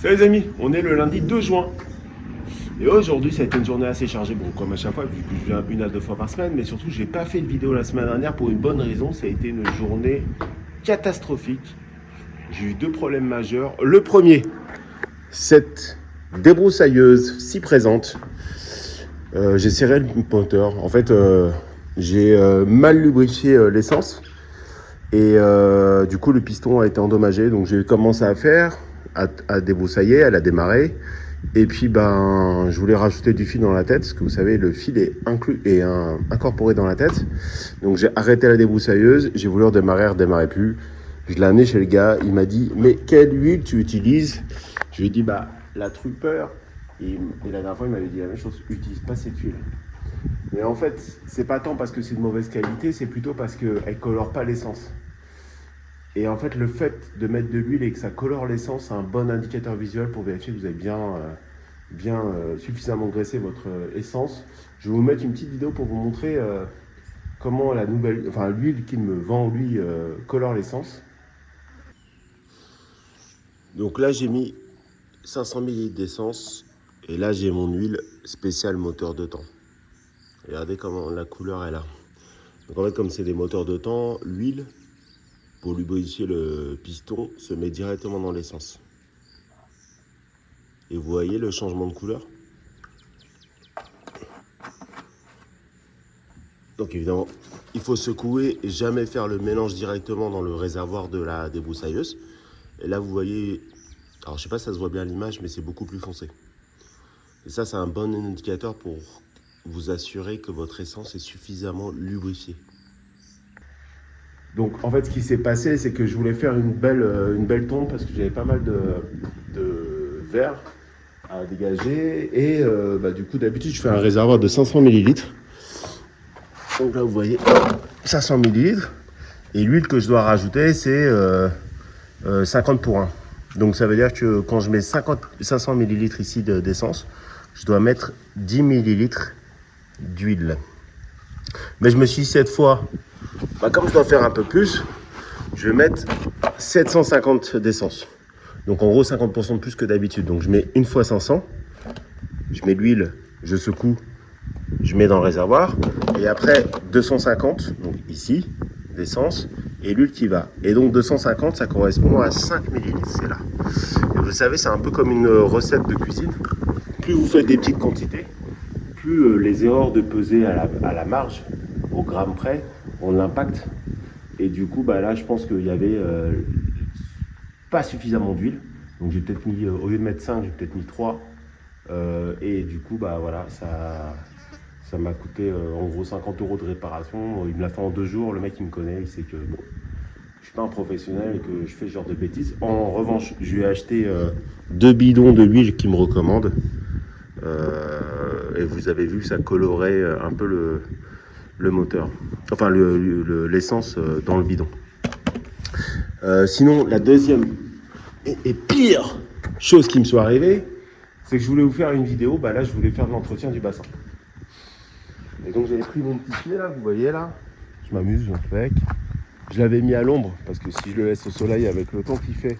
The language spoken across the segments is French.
Salut les amis, on est le lundi 2 juin. Et aujourd'hui, ça a été une journée assez chargée. Bon, comme à chaque fois, vu que je viens 1 à 2 fois par semaine, mais surtout, j'ai pas fait de vidéo la semaine dernière pour une bonne raison. Ça a été une journée catastrophique. J'ai eu 2 problèmes majeurs. Le premier, cette débroussailleuse si présente. J'ai serré le moteur. En fait, j'ai mal lubrifié l'essence. Et du coup, le piston a été endommagé. Donc, j'ai commencé à faire, à débroussailler, elle a démarré. Et puis, je voulais rajouter du fil dans la tête, parce que vous savez, le fil est incorporé dans la tête. Donc, j'ai arrêté la débroussailleuse. J'ai voulu redémarrer, elle ne redémarrait plus. Je l'ai amené chez le gars. Il m'a dit, mais quelle huile tu utilises? Je lui ai dit, la Trooper. Et la dernière fois, il m'avait dit la même chose. Utilise pas cette huile. Mais en fait, c'est pas tant parce que c'est de mauvaise qualité, c'est plutôt parce qu'elle colore pas l'essence. Et en fait, le fait de mettre de l'huile et que ça colore l'essence, c'est un bon indicateur visuel pour vérifier que vous avez bien suffisamment graissé votre essence. Je vais vous mettre une petite vidéo pour vous montrer comment l'huile qu'il me vend, lui, colore l'essence. Donc là, j'ai mis 500 ml d'essence et là, j'ai mon huile spéciale moteur de temps. Regardez comment la couleur est là. Donc en fait, comme c'est des moteurs de temps, l'huile, pour lubrifier le piston, se met directement dans l'essence. Et vous voyez le changement de couleur? Donc évidemment, il faut secouer et jamais faire le mélange directement dans le réservoir de la débroussailleuse. Et là, vous voyez, alors je sais pas si ça se voit bien à l'image, mais c'est beaucoup plus foncé. Et ça, c'est un bon indicateur pour vous assurer que votre essence est suffisamment lubrifiée. Donc en fait, ce qui s'est passé, c'est que je voulais faire une belle tonde parce que j'avais pas mal de verre à dégager. Et du coup, d'habitude, je fais un réservoir de 500 ml. Donc là, vous voyez, 500 ml. Et l'huile que je dois rajouter, c'est 50 pour 1. Donc ça veut dire que quand je mets 500 ml ici d'essence, je dois mettre 10 ml d'huile. Mais je me suis dit cette fois, comme je dois faire un peu plus, je vais mettre 750 d'essence. Donc en gros 50% de plus que d'habitude. Donc je mets une fois 500, je mets l'huile, je secoue, je mets dans le réservoir. Et après 250, donc ici, d'essence, et l'huile qui va. Et donc 250, ça correspond à 5 ml, c'est là. Et vous savez, c'est un peu comme une recette de cuisine. Plus vous faites des petites quantités, plus les erreurs de peser à la marge, au gramme près, ont l'impact. Et du coup, là, je pense qu'il y avait pas suffisamment d'huile. Donc j'ai peut-être mis, au lieu de mettre 5, j'ai peut-être mis 3. Et du coup, voilà, ça m'a coûté en gros 50 € de réparation. Il me l'a fait en 2 jours. Le mec, il me connaît, il sait que bon, je suis pas un professionnel et que je fais ce genre de bêtises. En revanche, je lui ai acheté 2 bidons de l'huile qu'il me recommande. Et vous avez vu, ça colorait un peu le moteur, enfin l'essence dans le bidon. Sinon, la deuxième et pire chose qui me soit arrivée, c'est que je voulais vous faire une vidéo. Là, je voulais faire de l'entretien du bassin. Et donc, j'avais pris mon petit filet là, vous voyez là. Je m'amuse avec. Je l'avais mis à l'ombre parce que si je le laisse au soleil avec le temps qu'il fait,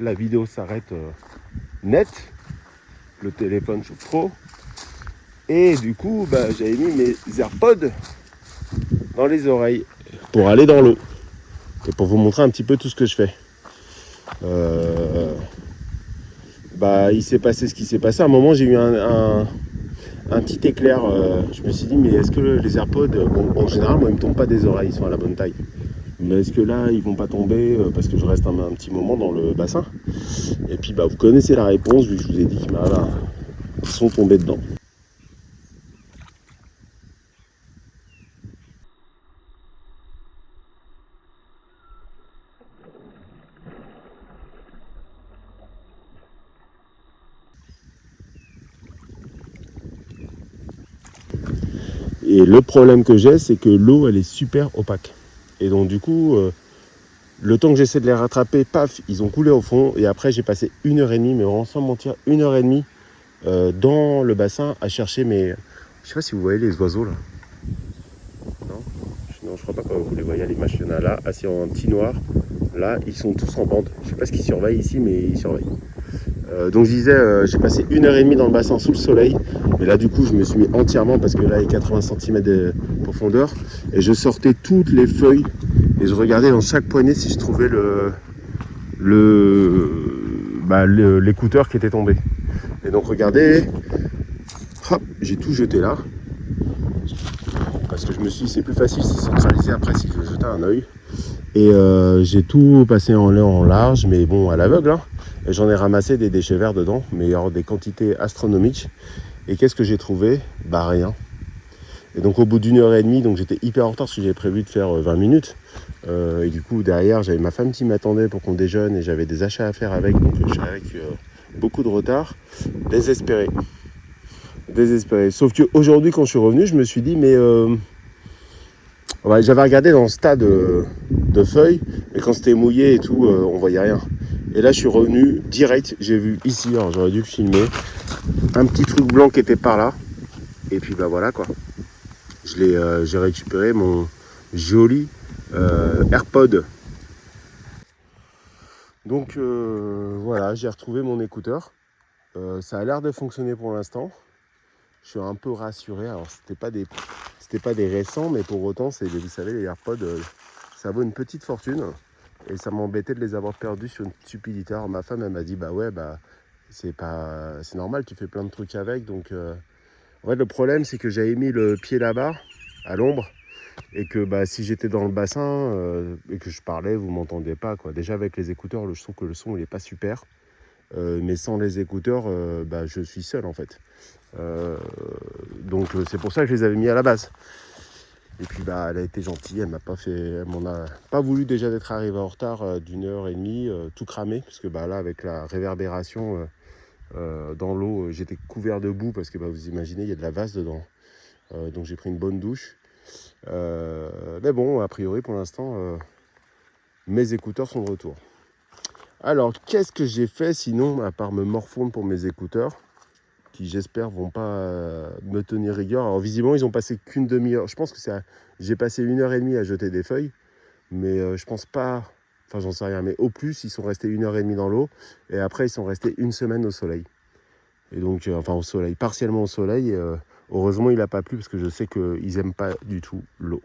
la vidéo s'arrête net. Le téléphone chauffe trop. Et du coup, j'avais mis mes AirPods dans les oreilles pour aller dans l'eau. Et pour vous montrer un petit peu tout ce que je fais. Il s'est passé ce qui s'est passé. À un moment, j'ai eu un petit éclair. Je me suis dit, mais est-ce que les AirPods, en général, moi, ils ne me tombent pas des oreilles, ils sont à la bonne taille. Mais est-ce que là, ils vont pas tomber parce que je reste un petit moment dans le bassin? Et puis, vous connaissez la réponse, vu que je vous ai dit, ils sont tombés dedans. Et le problème que j'ai, c'est que l'eau, elle est super opaque. Et donc, du coup, le temps que j'essaie de les rattraper, paf, ils ont coulé au fond. Et après, j'ai passé 1h30, mais vraiment sans mentir, 1h30 dans le bassin à chercher mes... Je sais pas si vous voyez les oiseaux, là. Non, je crois pas que vous les voyez à l'image. Il y en a là, assis en petit noir. là, ils sont tous en bande. Je sais pas ce qu'ils surveillent ici, mais ils surveillent. Donc je disais, j'ai passé 1h30 dans le bassin sous le soleil. Et là, du coup, je me suis mis entièrement parce que là, il y a 80 cm de profondeur. Et je sortais toutes les feuilles et je regardais dans chaque poignée si je trouvais l'écouteur qui était tombé. Et donc, regardez, hop, j'ai tout jeté là. Parce que je me suis dit, c'est plus facile, c'est centralisé après si je jetais un œil. Et j'ai tout passé en large, mais bon, à l'aveugle. Hein. Et j'en ai ramassé des déchets verts dedans, mais alors des quantités astronomiques. Et qu'est-ce que j'ai trouvé? Bah rien. Et donc au bout d'1h30, donc j'étais hyper en retard parce que j'avais prévu de faire 20 minutes. Et du coup, derrière, j'avais ma femme qui m'attendait pour qu'on déjeune et j'avais des achats à faire avec. Donc je suis avec beaucoup de retard. Désespéré. Désespéré. Sauf qu'aujourd'hui, quand je suis revenu, je me suis dit, mais... ouais, j'avais regardé dans ce tas de feuilles, mais quand c'était mouillé et tout, on voyait rien. Et là, je suis revenu direct, j'ai vu ici, alors j'aurais dû filmer, un petit truc blanc qui était par là. Et puis bah voilà quoi. J'ai récupéré mon joli AirPod. Donc voilà, j'ai retrouvé mon écouteur. Ça a l'air de fonctionner pour l'instant. Je suis un peu rassuré. Alors c'était pas des récents, mais pour autant, vous savez, les AirPods, ça vaut une petite fortune. Et ça m'embêtait de les avoir perdus sur une stupidité. Alors ma femme, elle m'a dit, bah ouais, bah c'est normal, tu fais plein de trucs avec. Donc en fait, le problème, c'est que j'avais mis le pied là-bas, à l'ombre, et que bah, si j'étais dans le bassin et que je parlais, vous m'entendez pas, quoi. Déjà avec les écouteurs, je trouve que le son il est pas super. Mais sans les écouteurs, bah, je suis seul en fait. Donc c'est pour ça que je les avais mis à la base. Et puis bah elle a été gentille, elle m'en a pas voulu déjà d'être arrivée en retard d'1h30, tout cramé, parce que bah là avec la réverbération dans l'eau, j'étais couvert de boue parce que bah, vous imaginez, il y a de la vase dedans. Donc j'ai pris une bonne douche. Mais bon, a priori pour l'instant, mes écouteurs sont de retour. Alors qu'est-ce que j'ai fait sinon, à part me morfondre pour mes écouteurs, qui j'espère vont pas me tenir rigueur. Alors visiblement ils ont passé qu'une demi-heure. Je pense que j'ai passé 1h30 à jeter des feuilles, mais je pense pas, enfin j'en sais rien, mais au plus ils sont restés 1h30 dans l'eau et après ils sont restés une semaine au soleil. Et donc enfin au soleil, partiellement au soleil. Heureusement il n'a pas plu parce que je sais qu'ils n'aiment pas du tout l'eau.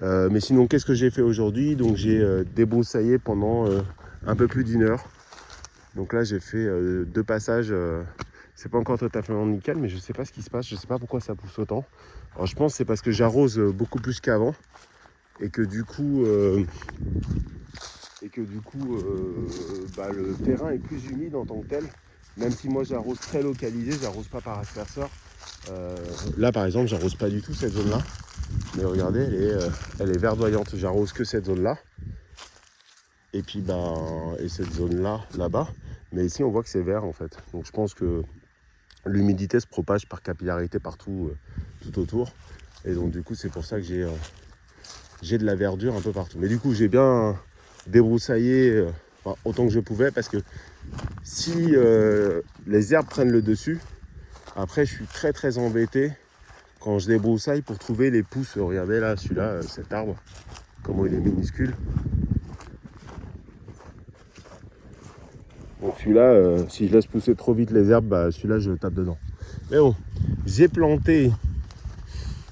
Mais sinon qu'est-ce que j'ai fait aujourd'hui? Donc j'ai débroussaillé pendant un peu plus d'1 heure. Donc là j'ai fait 2 passages. C'est pas encore totalement nickel, mais je sais pas ce qui se passe, je sais pas pourquoi ça pousse autant. Alors je pense que c'est parce que j'arrose beaucoup plus qu'avant et que du coup, bah, le terrain est plus humide en tant que tel. Même si moi j'arrose très localisé, j'arrose pas par asperceur. Là par exemple, j'arrose pas du tout cette zone-là. Mais regardez, elle est verdoyante. J'arrose que cette zone-là. Et puis bah, et cette zone-là, là-bas. Mais ici on voit que c'est vert en fait. Donc je pense que l'humidité se propage par capillarité partout, tout autour. Et donc du coup c'est pour ça que j'ai de la verdure un peu partout. Mais du coup j'ai bien débroussaillé autant que je pouvais parce que si les herbes prennent le dessus, après je suis très très embêté quand je débroussaille pour trouver les pousses. Regardez là, celui-là, cet arbre, comment il est minuscule. Donc celui-là, si je laisse pousser trop vite les herbes, bah, celui-là je tape dedans. Mais bon, j'ai planté.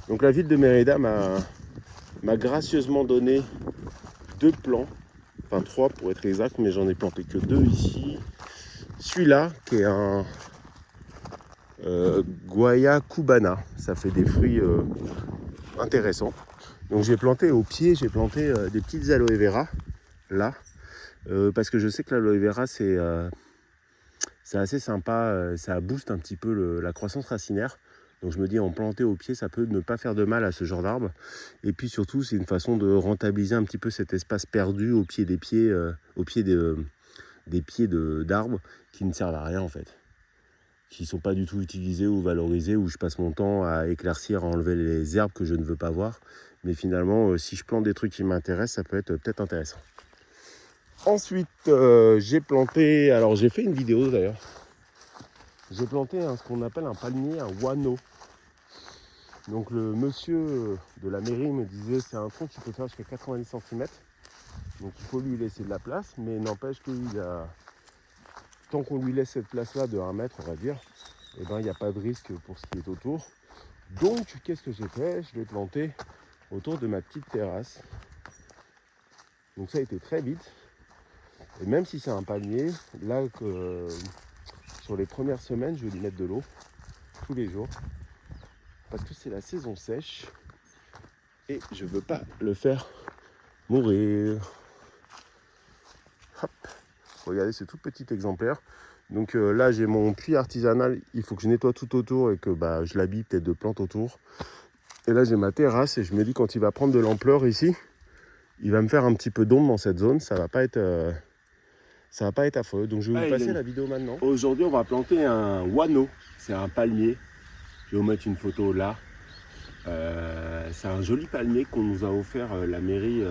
Donc la ville de Mérida m'a gracieusement donné 2 plants, enfin 3 pour être exact, mais j'en ai planté que 2 ici. Celui-là qui est un Guaya cubana, ça fait des fruits intéressants. Donc j'ai planté au pied, j'ai planté des petites aloe vera là, parce que je sais que l'aloe vera c'est assez sympa, ça booste un petit peu la croissance racinaire. Donc je me dis en planter au pied, ça peut ne pas faire de mal à ce genre d'arbre. Et puis surtout, c'est une façon de rentabiliser un petit peu cet espace perdu au pied des pieds, des pieds d'arbres qui ne servent à rien en fait. Qui ne sont pas du tout utilisés ou valorisés, où je passe mon temps à éclaircir, à enlever les herbes que je ne veux pas voir. Mais finalement, si je plante des trucs qui m'intéressent, ça peut être peut-être intéressant. Ensuite, j'ai planté, alors j'ai fait une vidéo d'ailleurs. J'ai planté ce qu'on appelle un palmier, un guano. Donc le monsieur de la mairie me disait c'est un tronc qui peut faire jusqu'à 90 cm. Donc il faut lui laisser de la place, mais n'empêche tant qu'on lui laisse cette place-là de 1 mètre, on va dire, eh ben, il n'y a pas de risque pour ce qui est autour. Donc qu'est-ce que j'ai fait? Je l'ai planté autour de ma petite terrasse. Donc ça a été très vite. Et même si c'est un palmier, là sur les premières semaines, je vais lui mettre de l'eau tous les jours. Parce que c'est la saison sèche. Et je ne veux pas le faire mourir. Hop. Regardez ce tout petit exemplaire. Donc là j'ai mon puits artisanal, il faut que je nettoie tout autour et que je l'habille peut-être de plantes autour. Et là j'ai ma terrasse et je me dis quand il va prendre de l'ampleur ici, il va me faire un petit peu d'ombre dans cette zone, ça va pas être affreux. Donc je vais vous passer la vidéo maintenant. Aujourd'hui on va planter un wano, c'est un palmier. Je vais vous mettre une photo là. C'est un joli palmier qu'on nous a offert la mairie.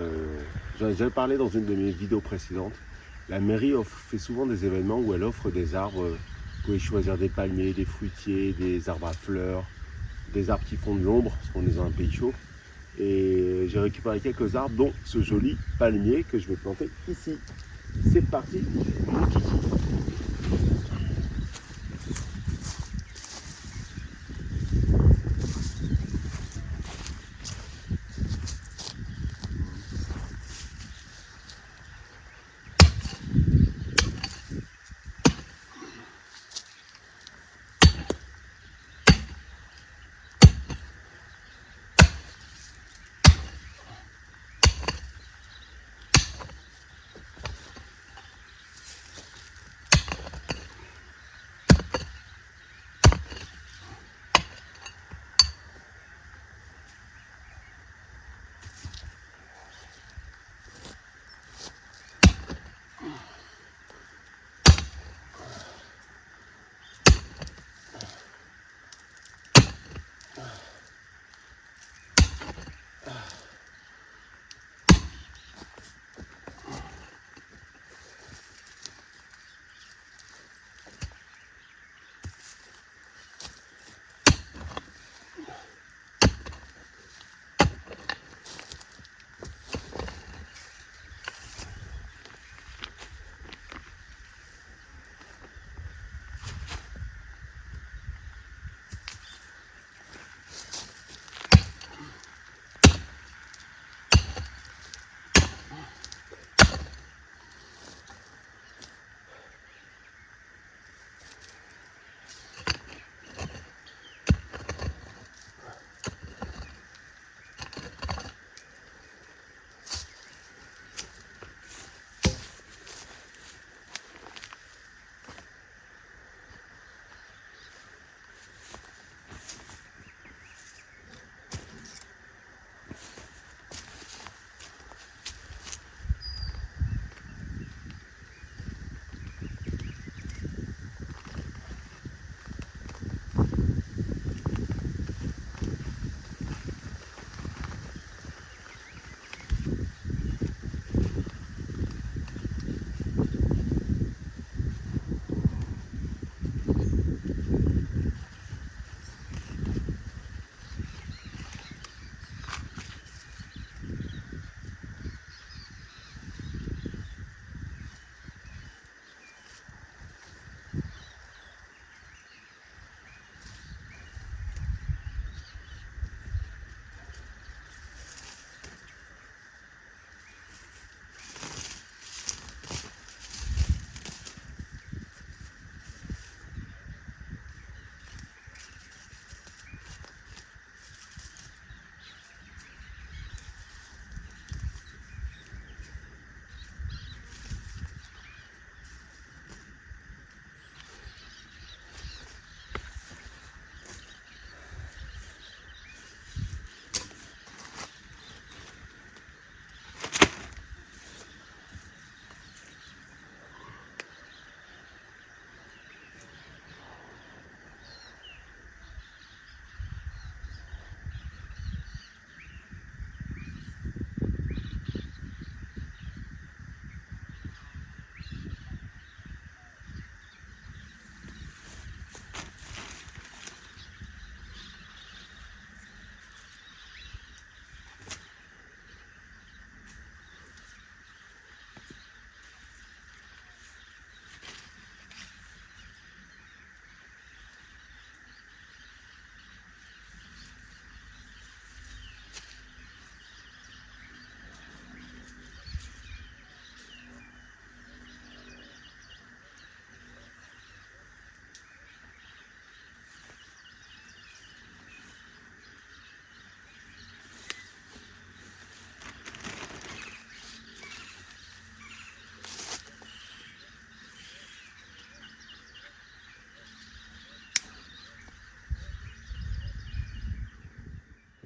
J'en ai déjà parlé dans une de mes vidéos précédentes. La mairie fait souvent des événements où elle offre des arbres. Vous pouvez choisir des palmiers, des fruitiers, des arbres à fleurs, des arbres qui font de l'ombre, parce qu'on est dans un pays chaud. Et j'ai récupéré quelques arbres, dont ce joli palmier que je vais planter ici. C'est parti, mon kiki.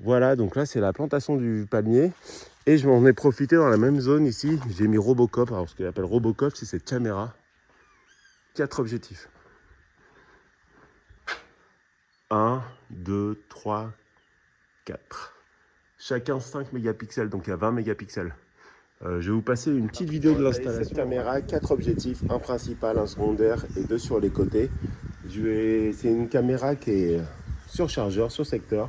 Voilà, donc là c'est la plantation du palmier. Et je m'en ai profité dans la même zone ici. J'ai mis Robocop. Alors ce qu'il appelle Robocop, c'est cette caméra. 4 objectifs. 1, 2, 3, 4. Chacun 5 mégapixels, donc il y a 20 mégapixels. Je vais vous passer une petite vidéo de l'installation. Cette caméra, 4 objectifs, un principal, un secondaire et 2 sur les côtés. C'est une caméra qui est sur chargeur, sur secteur.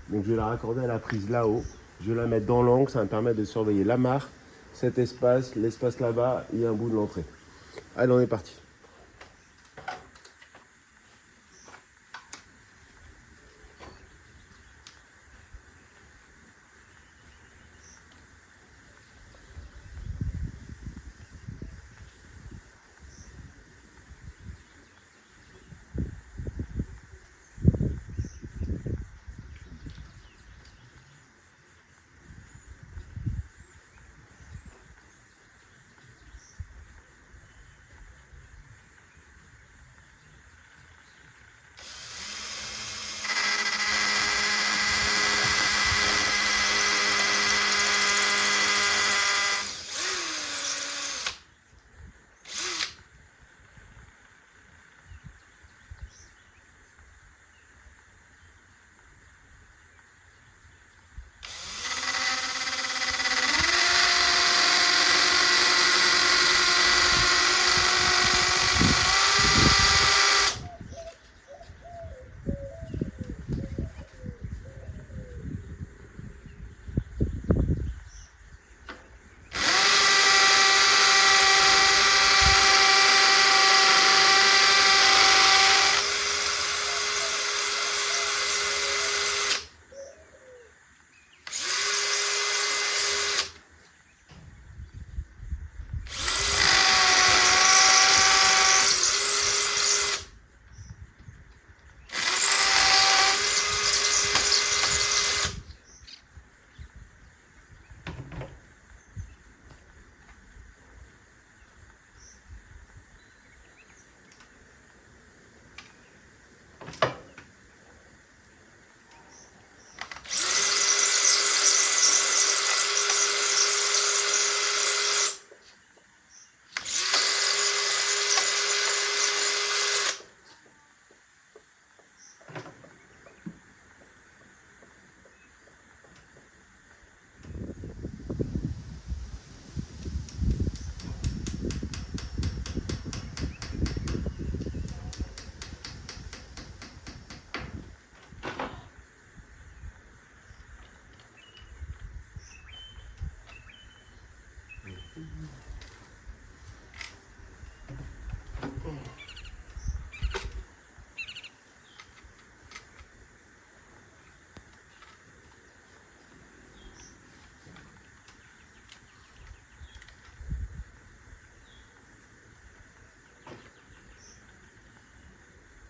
Donc je vais la raccorder à la prise là-haut. Je vais la mettre dans l'angle, ça va me permettre de surveiller la mare, cet espace, l'espace là-bas et un bout de l'entrée. Allez, on est parti.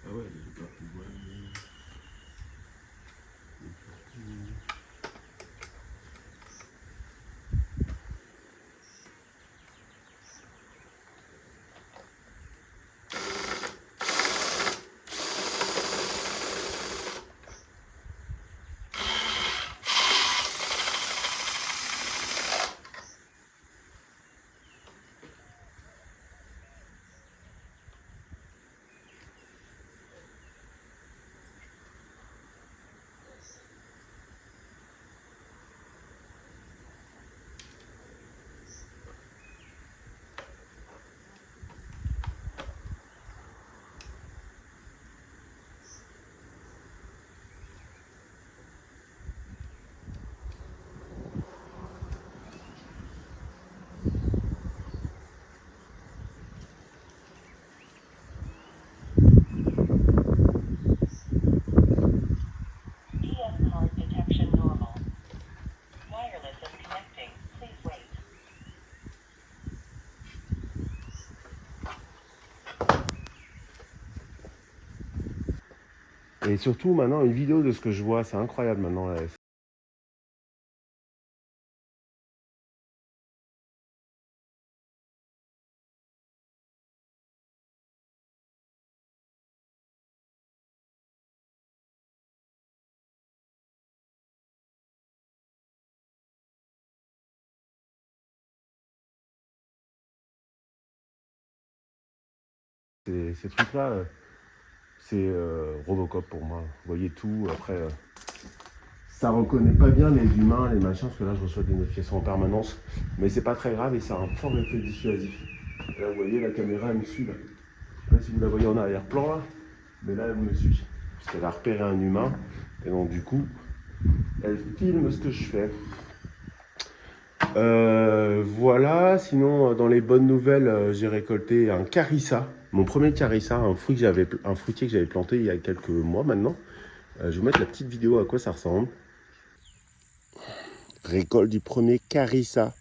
Ah ouais, j'ai pas pu voir. EM card detection normal. Wireless is connecting. Please wait. Et surtout, maintenant, une vidéo de ce que je vois, c'est incroyable maintenant. Ces trucs-là, c'est Robocop pour moi. Vous voyez tout, après, ça reconnaît pas bien les humains, les machins, parce que là, je reçois des notifications en permanence. Mais c'est pas très grave et ça a un fort effet dissuasif. Et là, vous voyez, la caméra, elle me suit, là. Je sais pas si vous la voyez en arrière-plan, là, mais là, elle me suit. Parce qu'elle a repéré un humain, et donc, du coup, elle filme ce que je fais. Voilà, sinon dans les bonnes nouvelles, j'ai récolté un carissa, mon premier carissa, un fruitier que j'avais planté il y a quelques mois maintenant. Je vais vous mettre la petite vidéo à quoi ça ressemble. Récolte du premier carissa.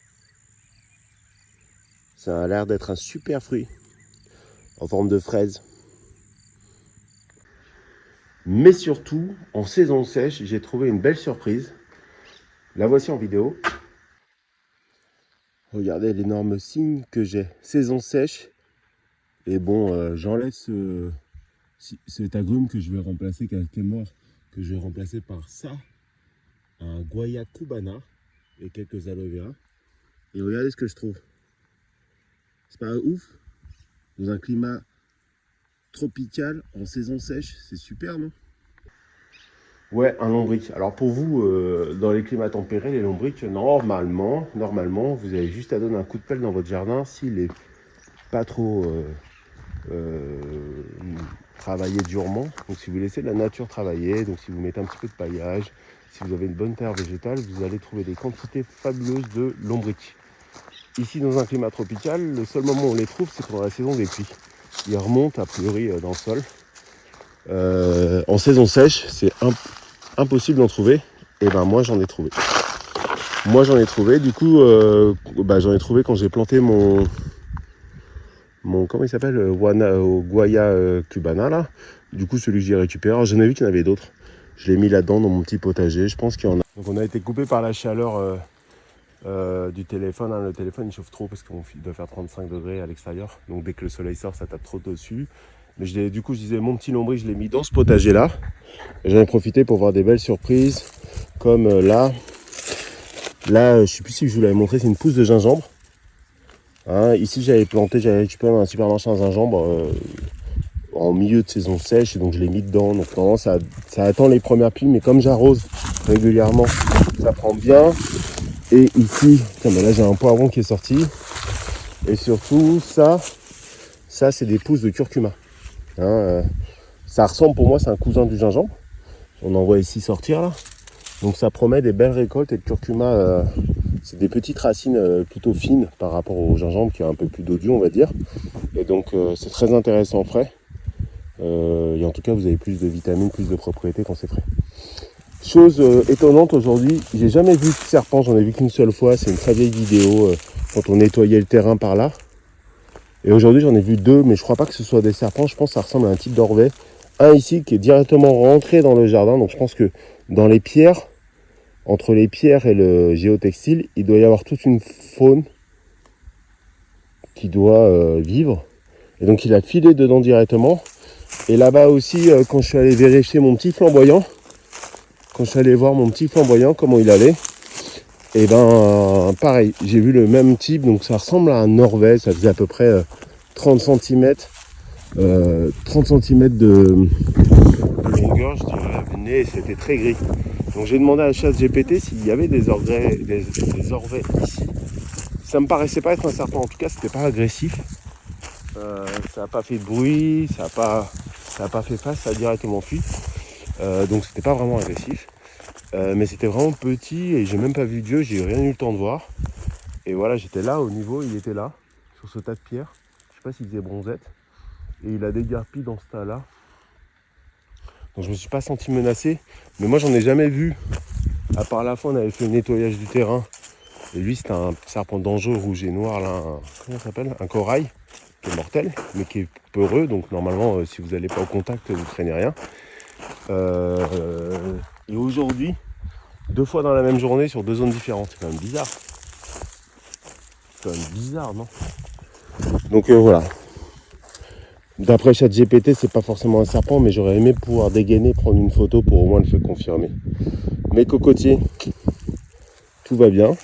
Ça a l'air d'être un super fruit en forme de fraise. Mais surtout, en saison sèche, j'ai trouvé une belle surprise. La voici en vidéo. Regardez l'énorme signe que j'ai. Saison sèche. Et bon, j'enlève cet agrume que je vais remplacer, qui est mort, que je vais remplacer par ça, un Guaya cubana et quelques aloe vera. Et regardez ce que je trouve. C'est pas ouf? Dans un climat tropical, en saison sèche, c'est super, non? Ouais, un lombric. Alors pour vous, dans les climats tempérés, les lombrics, normalement, vous avez juste à donner un coup de pelle dans votre jardin s'il est pas trop travailler durement. Donc si vous laissez la nature travailler, donc si vous mettez un petit peu de paillage, si vous avez une bonne terre végétale, vous allez trouver des quantités fabuleuses de lombrics. Ici dans un climat tropical, le seul moment où on les trouve, c'est pendant la saison des pluies. Ils remontent a priori dans le sol. En saison sèche, c'est impossible d'en trouver. Et ben moi j'en ai trouvé. Du coup, j'en ai trouvé quand j'ai planté mon comment il s'appelle, Guaya cubana là. Du coup celui que j'ai récupéré, alors j'en ai vu qu'il y en avait d'autres. Je l'ai mis là-dedans dans mon petit potager, je pense qu'il y en a. Donc on a été coupé par la chaleur du téléphone, hein. Le téléphone il chauffe trop parce qu'il doit faire 35 degrés à l'extérieur. Donc dès que le soleil sort, ça tape trop dessus. Mais du coup je disais, mon petit lombric, je l'ai mis dans ce potager là. Et j'en ai profité pour voir des belles surprises. Comme là, je sais plus si je vous l'avais montré, c'est une pousse de gingembre. Hein, ici j'avais récupéré un supermarché un gingembre en milieu de saison sèche, et donc je l'ai mis dedans. Donc normalement ça attend les premières pluies, mais comme j'arrose régulièrement, ça prend bien. Et ici, là j'ai un poivron qui est sorti. Et surtout ça c'est des pousses de curcuma. Hein, ça ressemble, pour moi c'est un cousin du gingembre. On en voit ici sortir là. Donc ça promet des belles récoltes, et le curcuma, c'est des petites racines plutôt fines par rapport au gingembre qui est un peu plus dodu, on va dire. Et donc c'est très intéressant frais. Et en tout cas vous avez plus de vitamines, plus de propriétés quand c'est frais. Chose étonnante aujourd'hui, j'ai jamais vu de serpent, j'en ai vu qu'une seule fois, c'est une très vieille vidéo quand on nettoyait le terrain par là. Et aujourd'hui j'en ai vu deux, mais je crois pas que ce soit des serpents, je pense que ça ressemble à un type d'orvet. Un ici qui est directement rentré dans le jardin, donc je pense que dans les pierres, entre les pierres et le géotextile, il doit y avoir toute une faune qui doit vivre. Et donc il a filé dedans directement. Et là-bas aussi, quand je suis allé vérifier mon petit flamboyant, comment il allait, et ben pareil, j'ai vu le même type, donc ça ressemble à un orvet, ça faisait à peu près 30 cm de longueur, je dirais, mais c'était très gris. Donc j'ai demandé à ChatGPT s'il y avait des orvets ici. Ça me paraissait pas être un serpent, en tout cas c'était pas agressif. Ça n'a pas fait de bruit, ça n'a pas fait face, ça a directement fui. Donc c'était pas vraiment agressif. Mais c'était vraiment petit et j'ai même pas vu Dieu, j'ai rien eu le temps de voir. Et voilà, j'étais là au niveau, il était là, sur ce tas de pierres. Je sais pas s'il faisait bronzette. Et il a déguerpi dans ce tas-là. Donc je me suis pas senti menacé. Mais moi j'en ai jamais vu. À part la fois on avait fait le nettoyage du terrain. Et lui c'était un serpent dangereux rouge et noir là. Comment ça s'appelle? Un corail. Qui est mortel, mais qui est peureux. Donc normalement si vous n'allez pas au contact, vous ne traînez rien. Et aujourd'hui, 2 fois dans la même journée sur 2 zones différentes. C'est quand même bizarre. Non? Donc voilà. D'après ChatGPT, c'est pas forcément un serpent, mais j'aurais aimé pouvoir dégainer, prendre une photo pour au moins le faire confirmer. Mes cocotiers, tout va bien.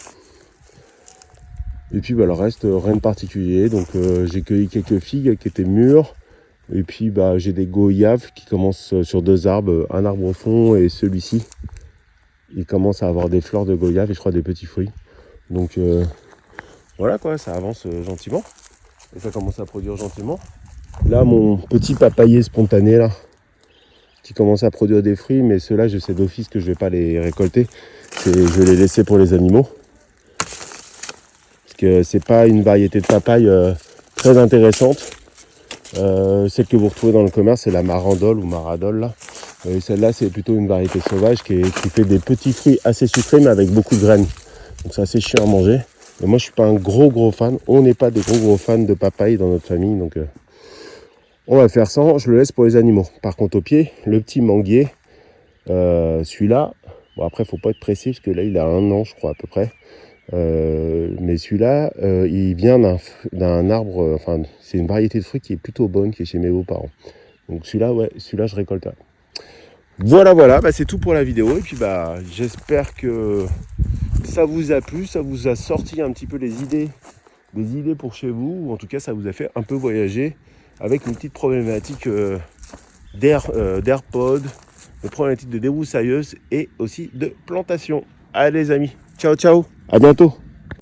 Et puis le reste, rien de particulier. Donc j'ai cueilli quelques figues qui étaient mûres. Et puis bah, j'ai des goyaves qui commencent sur 2 arbres, un arbre au fond et celui-ci. Il commence à avoir des fleurs de goyave et je crois des petits fruits. Donc voilà quoi, ça avance gentiment. Et ça commence à produire gentiment. Là, mon petit papayer spontané là, qui commence à produire des fruits, mais ceux-là, je sais d'office que je vais pas les récolter. Je vais les laisser pour les animaux. Parce que c'est pas une variété de papaye très intéressante. Celle que vous retrouvez dans le commerce, c'est la marandole ou maradole là. Et celle-là, c'est plutôt une variété sauvage qui fait des petits fruits assez sucrés, mais avec beaucoup de graines. Donc c'est assez chiant à manger. Mais moi, je suis pas un gros fan. On n'est pas des gros fans de papaye dans notre famille, donc on va faire sans. Je le laisse pour les animaux. Par contre, au pied, le petit manguier, celui-là. Bon après, faut pas être pressé parce que là, il a 1 an, je crois à peu près. Mais celui-là, il vient d'un arbre. Enfin, c'est une variété de fruits qui est plutôt bonne, qui est chez mes beaux-parents. Donc celui-là, ouais, celui-là, je récolterai. Voilà, bah, c'est tout pour la vidéo. Et puis bah, j'espère que ça vous a plu, ça vous a sorti un petit peu des idées pour chez vous, ou en tout cas ça vous a fait un peu voyager avec une petite problématique d'AirPod, de problématique de débroussailleuse et aussi de plantation. Allez les amis, ciao, à bientôt.